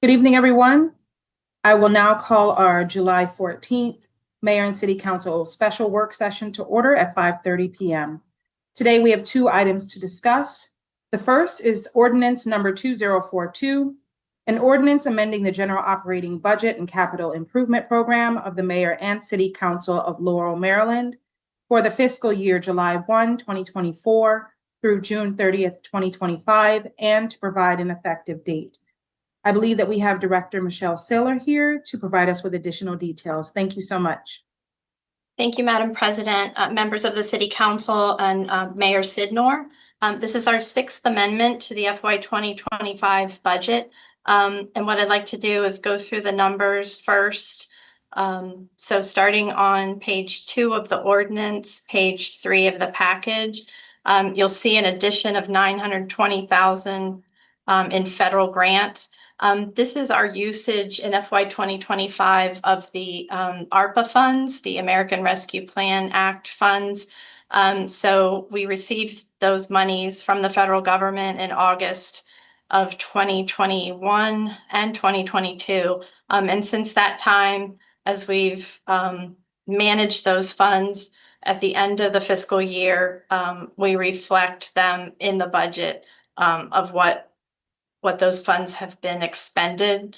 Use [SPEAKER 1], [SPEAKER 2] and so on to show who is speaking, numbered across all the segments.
[SPEAKER 1] Good evening, everyone. I will now call our July 14th Mayor and City Council special work session to order at 5:30 p.m. Today, we have two items to discuss. The first is ordinance number 2042, an ordinance amending the general operating budget and capital improvement program of the Mayor and City Council of Laurel, Maryland for the fiscal year July 1, 2024 through June 30th, 2025, and to provide an effective date. I believe that we have Director Michelle Saylor here to provide us with additional details. Thank you so much.
[SPEAKER 2] Thank you, Madam President, members of the City Council, and Mayor Sidnor. This is our sixth amendment to the FY 2025 budget. And what I'd like to do is go through the numbers first. So starting on page 2 of the ordinance, page 3 of the package, you'll see an addition of $920,000 in federal grants. This is our usage in FY 2025 of the ARPA funds, the American Rescue Plan Act funds. So we received those monies from the federal government in August of 2021 and 2022. And since that time, as we've managed those funds at the end of the fiscal year, we reflect them in the budget of what those funds have been expended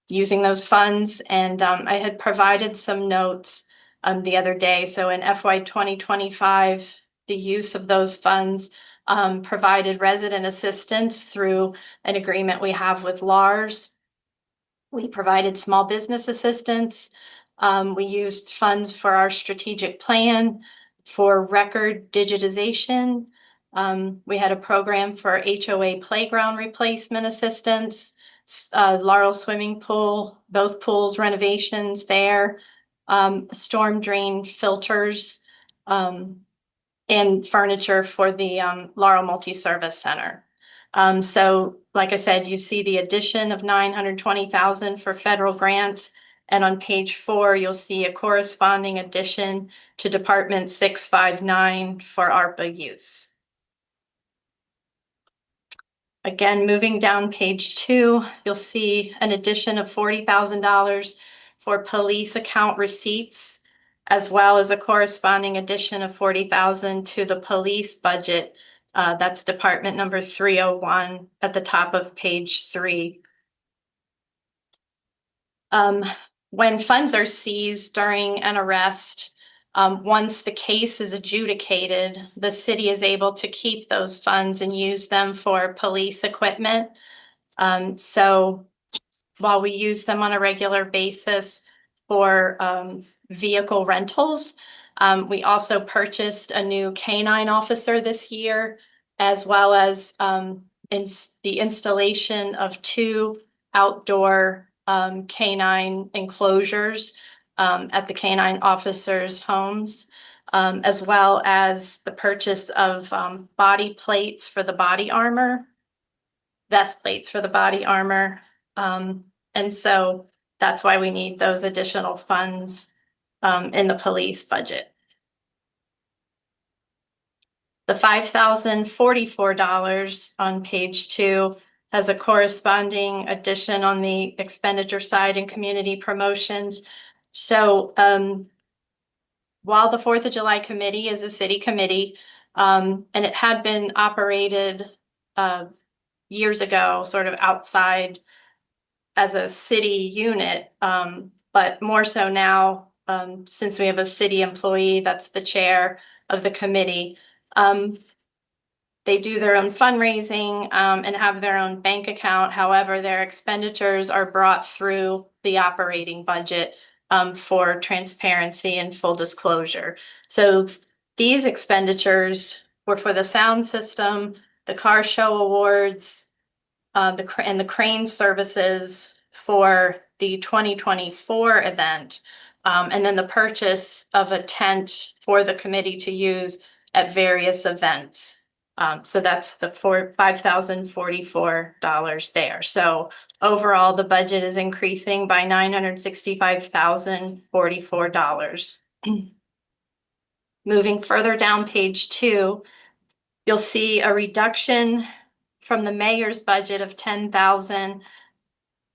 [SPEAKER 2] using those funds. And I had provided some notes the other day. So in FY 2025, the use of those funds provided resident assistance through an agreement we have with LARS. We provided small business assistance. We used funds for our strategic plan for record digitization. We had a program for HOA playground replacement assistance, Laurel swimming pool, both pools renovations there, storm drain filters, and furniture for the Laurel Multi-Service Center. So like I said, you see the addition of $920,000 for federal grants. And on page 4, you'll see a corresponding addition to Department 659 for ARPA use. Again, moving down page 2, you'll see an addition of $40,000 for police account receipts, as well as a corresponding addition of $40,000 to the police budget. That's department number 301 at the top of page 3. When funds are seized during an arrest, once the case is adjudicated, the city is able to keep those funds and use them for police equipment. So while we use them on a regular basis for vehicle rentals, we also purchased a new canine officer this year, as well as the installation of 2 outdoor canine enclosures at the canine officers' homes, as well as the purchase of body plates for the body armor, vest plates for the body armor. And so that's why we need those additional funds in the police budget. The $5,044 on page 2 has a corresponding addition on the expenditure side in community promotions. So while the 4th of July committee is a city committee, and it had been operated years ago, sort of outside as a city unit, but more so now, since we have a city employee that's the chair of the committee. They do their own fundraising and have their own bank account. However, their expenditures are brought through the operating budget for transparency and full disclosure. So these expenditures were for the sound system, the car show awards, and the crane services for the 2024 event, and then the purchase of a tent for the committee to use at various events. So that's the $5,044 there. So overall, the budget is increasing by $965,044. Moving further down page 2, you'll see a reduction from the mayor's budget of $10,000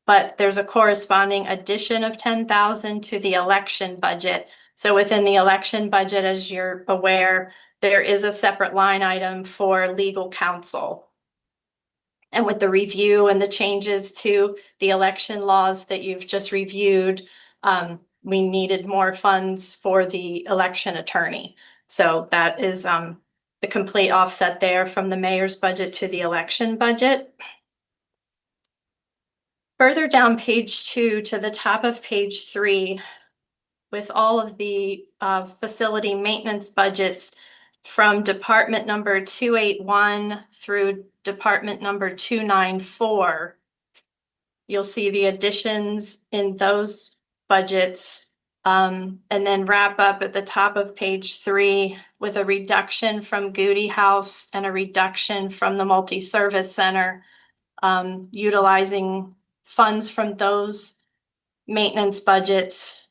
[SPEAKER 2] but there's a corresponding addition of 10,000 to the election budget. So within the election budget, as you're aware, there is a separate line item for legal counsel. And with the review and the changes to the election laws that you've just reviewed, we needed more funds for the election attorney. So that is the complete offset there from the mayor's budget to the election budget. Further down page 2 to the top of page 3, with all of the facility maintenance budgets from department number 281 through department number 294, you'll see the additions in those budgets, and then wrap up at the top of page 3 with a reduction from Goody House and a reduction from the multi-service center, utilizing funds from those maintenance budgets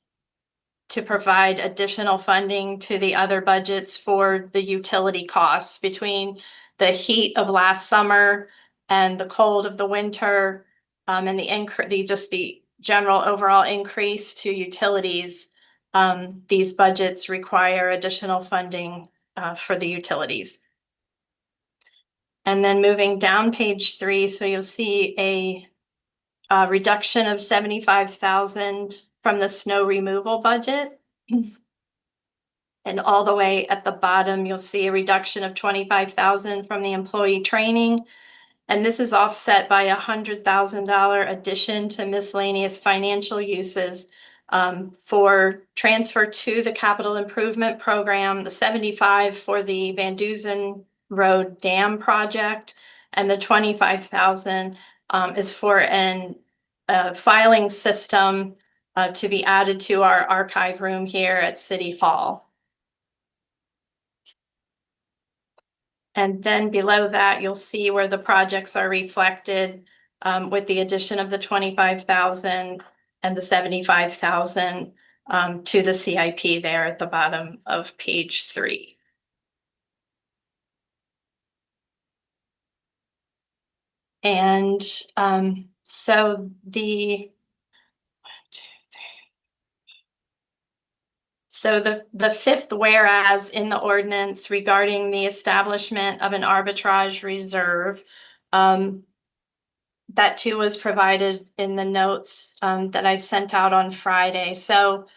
[SPEAKER 2] to provide additional funding to the other budgets for the utility costs between the heat of last summer and the cold of the winter, and the general overall increase to utilities. These budgets require additional funding for the utilities. And then moving down page 3, so you'll see a reduction of 75,000 from the snow removal budget. And all the way at the bottom, you'll see a reduction of 25,000 from the employee training. And this is offset by $100,000 addition to miscellaneous financial uses for transfer to the capital improvement program, the 75 for the Van Dusen Road Dam project, and the 25,000 is for an filing system to be added to our archive room here at City Hall. And then below that, you'll see where the projects are reflected with the addition of the 25,000 and the 75,000 to the CIP there at the bottom of page 3. And so the fifth whereas in the ordinance regarding the establishment of an arbitrage reserve, that too was provided in the notes that I sent out on Friday. So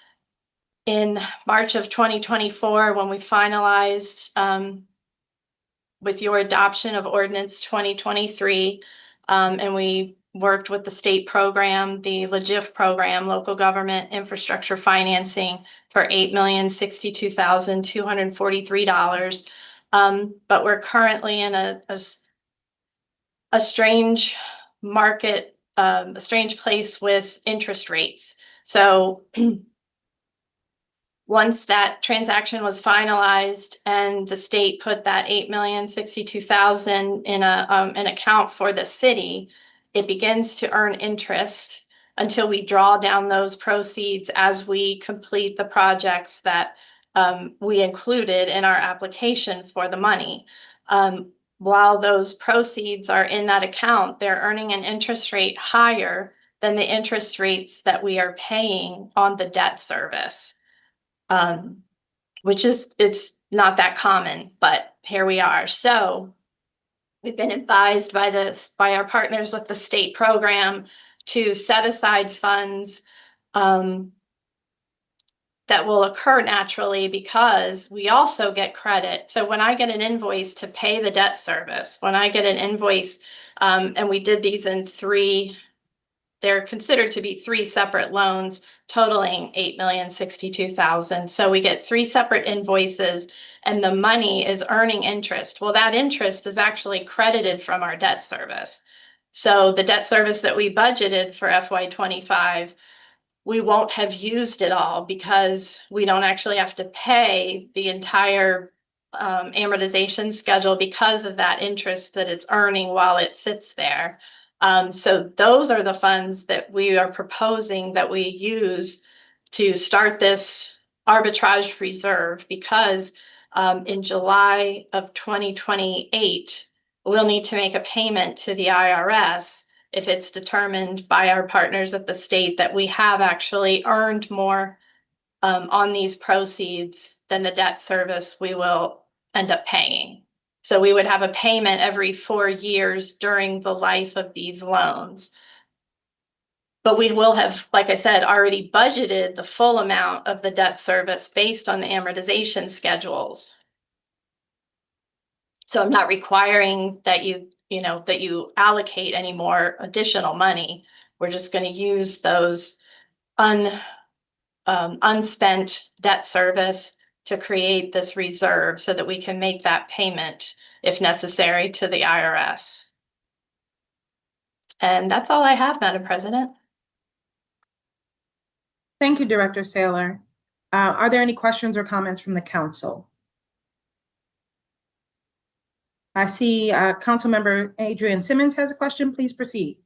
[SPEAKER 2] in March of 2024, when we finalized with your adoption of ordinance 2023, and we worked with the state program, the LGIF program, local government infrastructure financing, for $8,062,243. But we're currently in a strange market, a strange place with interest rates. So once that transaction was finalized and the state put that $8,062,000 in an account for the city, it begins to earn interest until we draw down those proceeds as we complete the projects that we included in our application for the money. While those proceeds are in that account, they're earning an interest rate higher than the interest rates that we are paying on the debt service. Which is, it's not that common, but here we are. So we've been advised by our partners with the state program to set aside funds that will occur naturally because we also get credit. So when I get an invoice to pay the debt service, when I get an invoice, and we did these in 3, they're considered to be 3 separate loans totaling $8,062,000. So we get 3 separate invoices and the money is earning interest. Well, that interest is actually credited from our debt service. So the debt service that we budgeted for FY25, we won't have used it all because we don't actually have to pay the entire amortization schedule because of that interest that it's earning while it sits there. So those are the funds that we are proposing that we use to start this arbitrage reserve, because in July of 2028, we'll need to make a payment to the IRS if it's determined by our partners at the state that we have actually earned more on these proceeds than the debt service we will end up paying. So we would have a payment every 4 years during the life of these loans. But we will have, like I said, already budgeted the full amount of the debt service based on the amortization schedules. So I'm not requiring that you allocate any more additional money. We're just going to use those unspent debt service to create this reserve so that we can make that payment if necessary to the IRS. And that's all I have, Madam President.
[SPEAKER 1] Thank you, Director Saylor. Are there any questions or comments from the council? I see Councilmember Adrian Simmons has a question. Please proceed.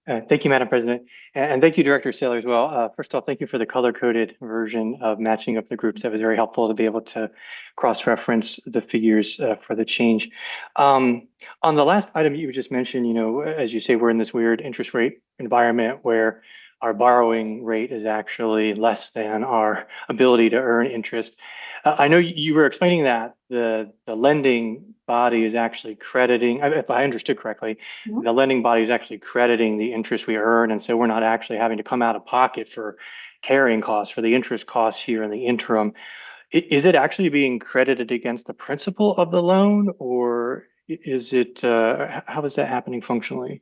[SPEAKER 3] Thank you, Madam President. And thank you, Director Saylor, as well. First of all, thank you for the color-coded version of matching up the groups. That was very helpful to be able to cross-reference the figures for the change. On the last item you just mentioned, as you say, we're in this weird interest rate environment where our borrowing rate is actually less than our ability to earn interest. I know you were explaining that the lending body is actually crediting, if I understood correctly, the lending body is actually crediting the interest we earn. And so we're not actually having to come out of pocket for carrying costs, for the interest costs here in the interim. Is it actually being credited against the principal of the loan, or is it, how is that happening functionally?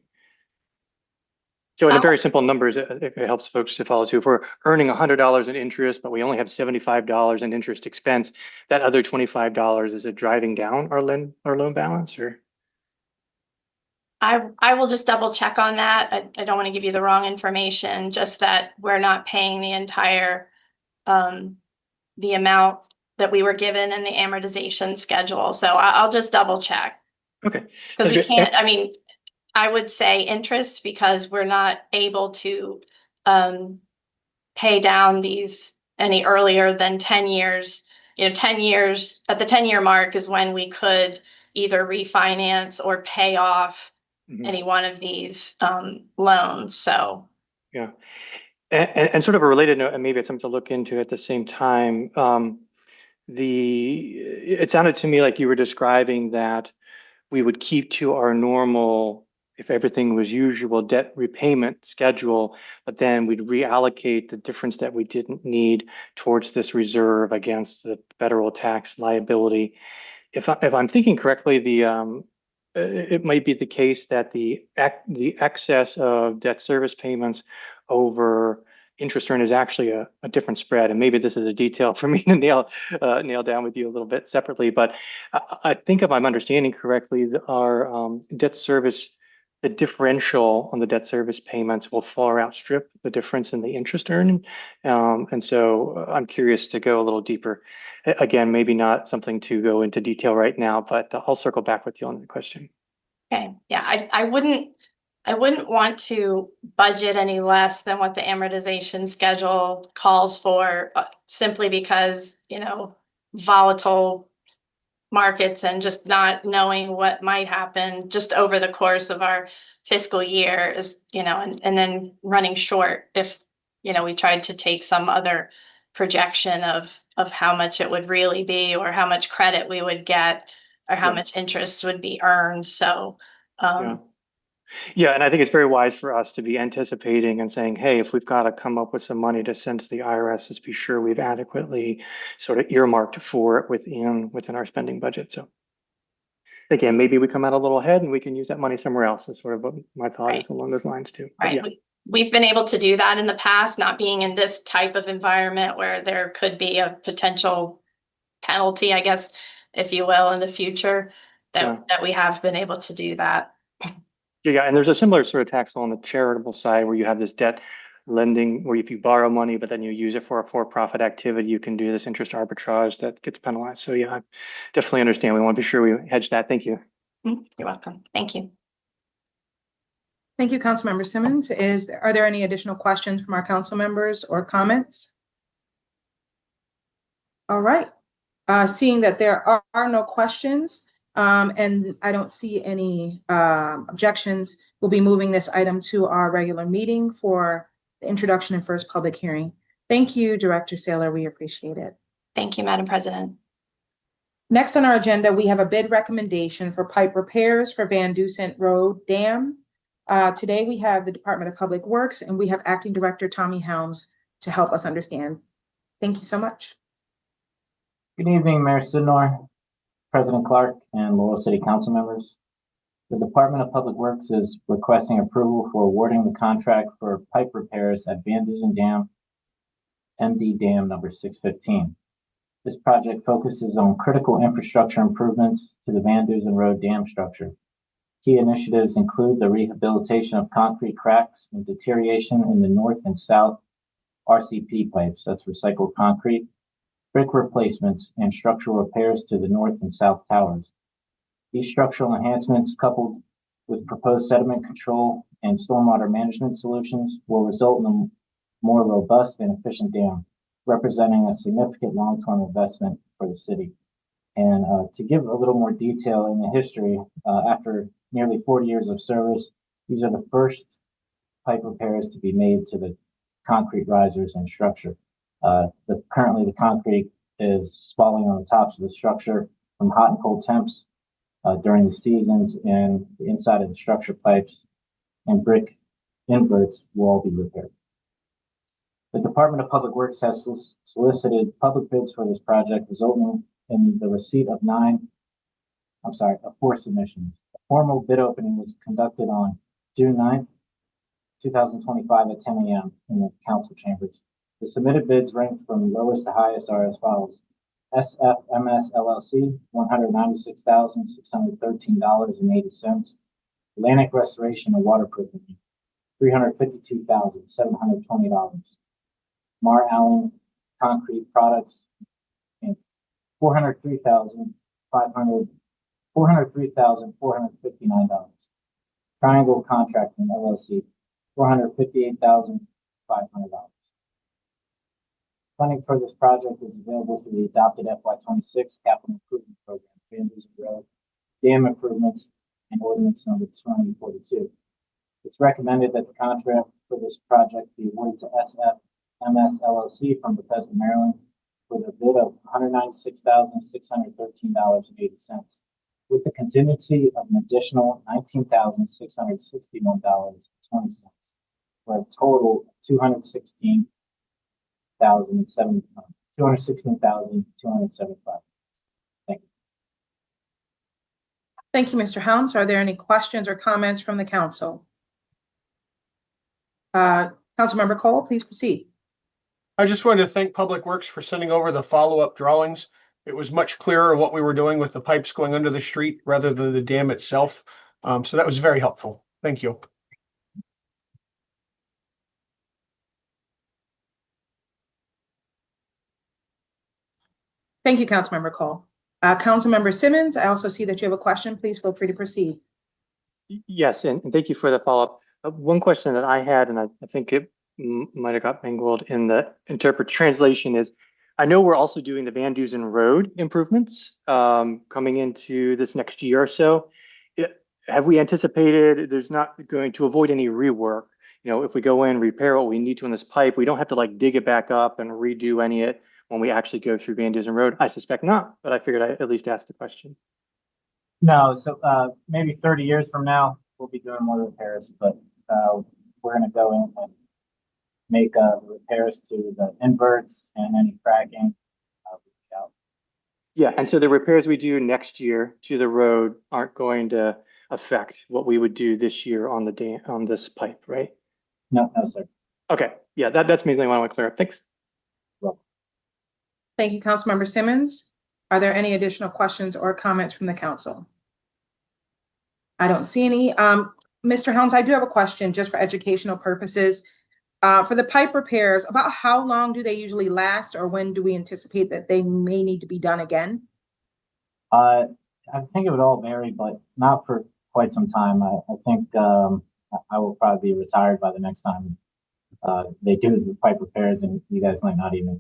[SPEAKER 3] So in a very simple numbers, it helps folks to follow too. If we're earning $100 in interest, but we only have $75 in interest expense, that other $25, is it driving down our loan balance, or?
[SPEAKER 2] I will just double check on that. I don't want to give you the wrong information, just that we're not paying the entire the amount that we were given in the amortization schedule. So I'll just double check.
[SPEAKER 3] Okay.
[SPEAKER 2] Because we can't, I mean, I would say interest because we're not able to pay down these any earlier than 10 years. 10 years, at the 10-year mark is when we could either refinance or pay off any one of these loans. So
[SPEAKER 3] yeah. And sort of a related note, and maybe it's something to look into at the same time. It sounded to me like you were describing that we would keep to our normal, if everything was usual, debt repayment schedule, but then we'd reallocate the difference that we didn't need towards this reserve against the federal tax liability. If I'm thinking correctly, it might be the case that the excess of debt service payments over interest earned is actually a different spread. And maybe this is a detail for me to nail down with you a little bit separately. But I think if I'm understanding correctly, our debt service, the differential on the debt service payments will far outstrip the difference in the interest earned. And so I'm curious to go a little deeper. Again, maybe not something to go into detail right now, but I'll circle back with you on the question.
[SPEAKER 2] okay, yeah, I wouldn't want to budget any less than what the amortization schedule calls for, simply because, volatile markets and just not knowing what might happen just over the course of our fiscal year is, and then running short if, we tried to take some other projection of how much it would really be or how much credit we would get or how much interest would be earned. So,
[SPEAKER 3] yeah, and I think it's very wise for us to be anticipating and saying, hey, if we've got to come up with some money to send to the IRS, let's be sure we've adequately sort of earmarked for it within our spending budget. So again, maybe we come out a little ahead and we can use that money somewhere else. Is sort of what my thought is along those lines too.
[SPEAKER 2] Right. Yeah. We've been able to do that in the past, not being in this type of environment where there could be a potential penalty, I guess, if you will, in the future, that we have been able to do that.
[SPEAKER 3] Yeah, and there's a similar sort of tax law on the charitable side where you have this debt lending where if you borrow money, but then you use it for a for-profit activity, you can do this interest arbitrage that gets penalized. So yeah, I definitely understand. We want to be sure we hedge that. Thank you.
[SPEAKER 2] You're welcome. Thank you.
[SPEAKER 1] Thank you, Councilmember Simmons. Are there any additional questions from our council members or comments? All right. Seeing that there are no questions, And I don't see any objections. We'll be moving this item to our regular meeting for the introduction and first public hearing. Thank you, Director Saylor. We appreciate it.
[SPEAKER 2] Thank you, Madam President.
[SPEAKER 1] Next on our agenda, we have a bid recommendation for pipe repairs for Van Dusen Road Dam. Today, we have the Department of Public Works and we have Acting Director Tommy Helms to help us understand. Thank you so much.
[SPEAKER 4] Good evening, Mayor Sidnor, President Clark, and Laurel City Council members. The Department of Public Works is requesting approval for awarding the contract for pipe repairs at Van Dusen Dam, MD Dam number 615. This project focuses on critical infrastructure improvements to the Van Dusen Road dam structure. Key initiatives include the rehabilitation of concrete cracks and deterioration in the north and south RCP pipes, that's recycled concrete, brick replacements, and structural repairs to the north and south towers. These structural enhancements, coupled with proposed sediment control and stormwater management solutions, will result in a more robust and efficient dam, representing a significant long-term investment for the city. And to give a little more detail in the history, after nearly 40 years of service, these are the first pipe repairs to be made to the concrete risers and structure. Currently, the concrete is spalling on the tops of the structure from hot and cold temps during the seasons, and the inside of the structure pipes and brick inverts will all be repaired. The Department of Public Works has solicited public bids for this project, resulting in the receipt of four submissions. A formal bid opening was conducted on June 9th, 2025 at 10 a.m. in the council chambers. The submitted bids ranked from lowest to highest are as follows. SFMS LLC, $196,613.80. Atlantic Restoration and Waterproofing, $352,720. Mar Allen Concrete Products, $403,459. Triangle Contracting LLC, $458,500. Funding for this project is available through the adopted FY26 Capital Improvement Program, Van Dusen Road, Dam Improvements, and Ordinance Number 2042. It's recommended that the contract for this project be awarded to SFMS LLC from Bethesda, Maryland, with a bid of $196,613.80, with the contingency of an additional $19,661.20, for a total of $216,275. Thank you.
[SPEAKER 1] Thank you, Mr. Helms. Are there any questions or comments from the council? Councilmember Cole, please proceed.
[SPEAKER 5] I just wanted to thank Public Works for sending over the follow-up drawings. It was much clearer what we were doing with the pipes going under the street rather than the dam itself. So that was very helpful. Thank you.
[SPEAKER 1] Thank you, Councilmember Cole. Councilmember Simmons, I also see that you have a question. Please feel free to proceed.
[SPEAKER 3] Yes, and thank you for the follow-up. One question that I had, and I think it might have got mangled in the translation, is I know we're also doing the Van Dusen Road improvements coming into this next year or so. Have we anticipated there's not going to avoid any rework? You know, if we go in, repair what we need to in this pipe, we don't have to like dig it back up and redo any of it when we actually go through Van Dusen Road. I suspect not, but I figured I'd at least ask the question.
[SPEAKER 4] No, so maybe 30 years from now, we'll be doing more repairs, but we're going to go in and make repairs to the inverts and any cracking.
[SPEAKER 3] Yeah, and so the repairs we do next year to the road aren't going to affect what we would do this year on the dam, on this pipe, right?
[SPEAKER 4] No, sir.
[SPEAKER 3] Okay, yeah, that's mainly what I want to clear up. Thanks.
[SPEAKER 1] Thank you, Councilmember Simmons. Are there any additional questions or comments from the council? I don't see any. Mr. Helms, I do have a question just for educational purposes. For the pipe repairs, about how long do they usually last, or when do we anticipate that they may need to be done again?
[SPEAKER 4] I think it would all vary, but not for quite some time. I think I will probably be retired by the next time they do the pipe repairs, and you guys might not even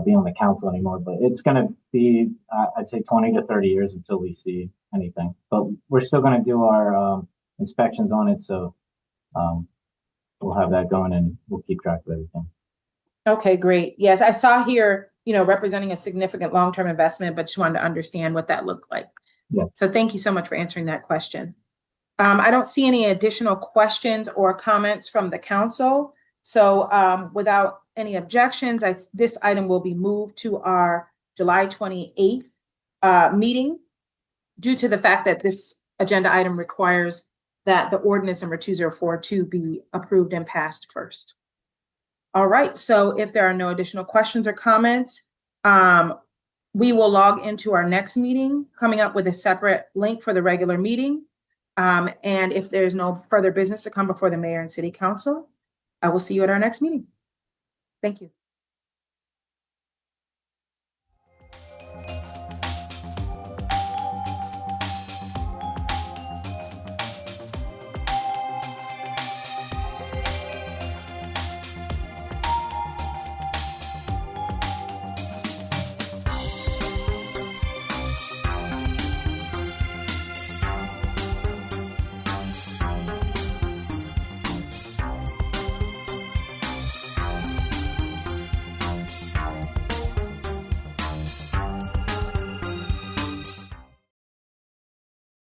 [SPEAKER 4] be on the council anymore. But it's going to be, I'd say, 20 to 30 years until we see anything. But we're still gonna do our inspections on it, so we'll have that going and we'll keep track of everything.
[SPEAKER 1] Okay, great. Yes, I saw here, representing a significant long-term investment, but just wanted to understand what that looked like.
[SPEAKER 4] Yeah.
[SPEAKER 1] So thank you so much for answering that question. I don't see any additional questions or comments from the council. So without any objections, this item will be moved to our July 28th meeting due to the fact that this agenda item requires that the ordinance number 2042 be approved and passed first. All right, so if there are no additional questions or comments, we will log into our next meeting, coming up with a separate link for the regular meeting. And if there's no further business to come before the mayor and city council, I will see you at our next meeting. Thank you.